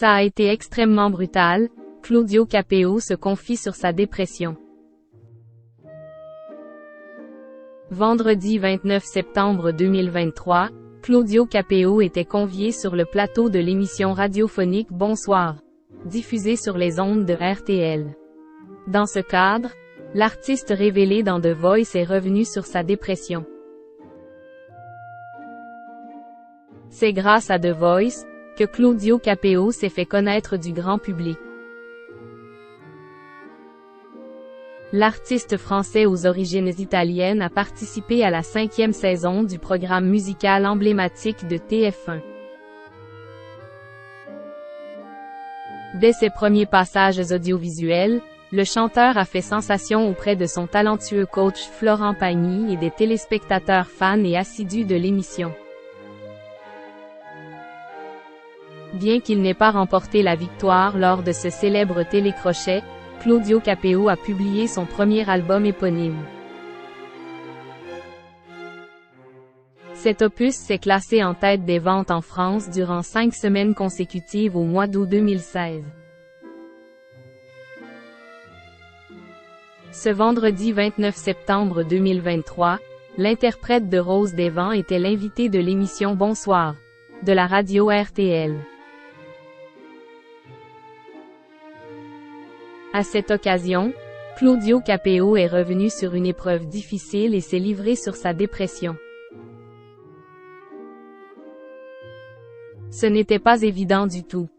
Ça a été extrêmement brutal, Claudio Capéo se confie sur sa dépression. Vendredi 29 septembre 2023, Claudio Capéo était convié sur le plateau de l'émission radiophonique Bonsoir, diffusée sur les ondes de RTL. Dans ce cadre, l'artiste révélé dans The Voice est revenu sur sa dépression. C'est grâce à The Voice que Claudio Capéo s'est fait connaître du grand public. L'artiste français aux origines italiennes a participé à la 5e saison du programme musical emblématique de TF1. Dès ses premiers passages audiovisuels, le chanteur a fait sensation auprès de son talentueux coach Florent Pagny et des téléspectateurs fans et assidus de l'émission. Bien qu'il n'ait pas remporté la victoire lors de ce célèbre télécrochet, Claudio Capéo a publié son premier album éponyme. Cet opus s'est classé en tête des ventes en France durant 5 semaines consécutives au mois d'août 2016. Ce vendredi 29 septembre 2023, l'interprète de Rose des Vents était l'invité de l'émission Bonsoir, de la radio RTL. À cette occasion, Claudio Capéo est revenu sur une épreuve difficile et s'est livré sur sa dépression. Ce n'était pas évident du tout.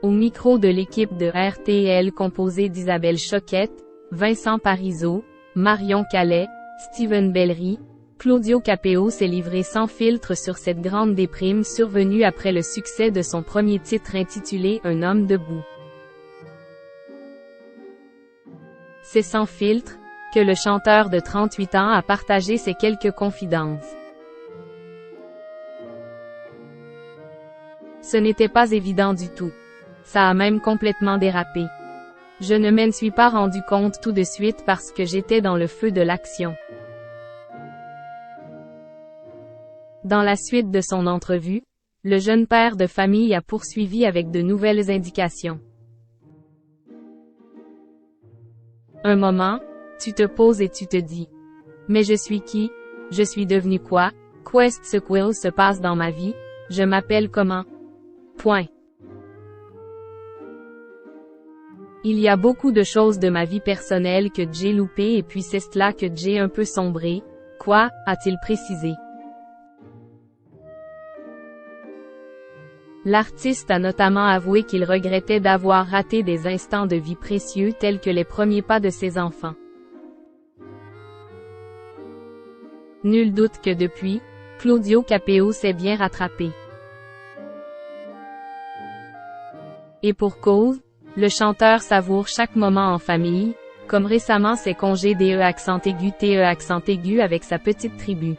Au micro de l'équipe de RTL composée d'Isabelle Choquette, Vincent Parisot, Marion Calais, Steven Bellery, Claudio Capéo s'est livré sans filtre sur cette grande déprime survenue après le succès de son premier titre intitulé Un homme debout. C'est sans filtre que le chanteur de 38 ans a partagé ses quelques confidences. Ce n'était pas évident du tout. Ça a même complètement dérapé. Je ne m'en suis pas rendu compte tout de suite parce que j'étais dans le feu de l'action. Dans la suite de son entrevue, le jeune père de famille a poursuivi avec de nouvelles indications. Un moment, tu te poses et tu te dis: mais je suis qui? Je suis devenu quoi? Qu'est-ce qu'il se passe dans ma vie? Je m'appelle comment? Point. Il y a beaucoup de choses de ma vie personnelle que j'ai loupées et puis c'est cela que j'ai un peu sombré. Quoi? A-t-il précisé. L'artiste a notamment avoué qu'il regrettait d'avoir raté des instants de vie précieux tels que les premiers pas de ses enfants. Nul doute que depuis, Claudio Capéo s'est bien rattrapé. Et pour cause, le chanteur savoure chaque moment en famille, comme récemment ses congés DE accent aigu TE accent aigu avec sa petite tribu.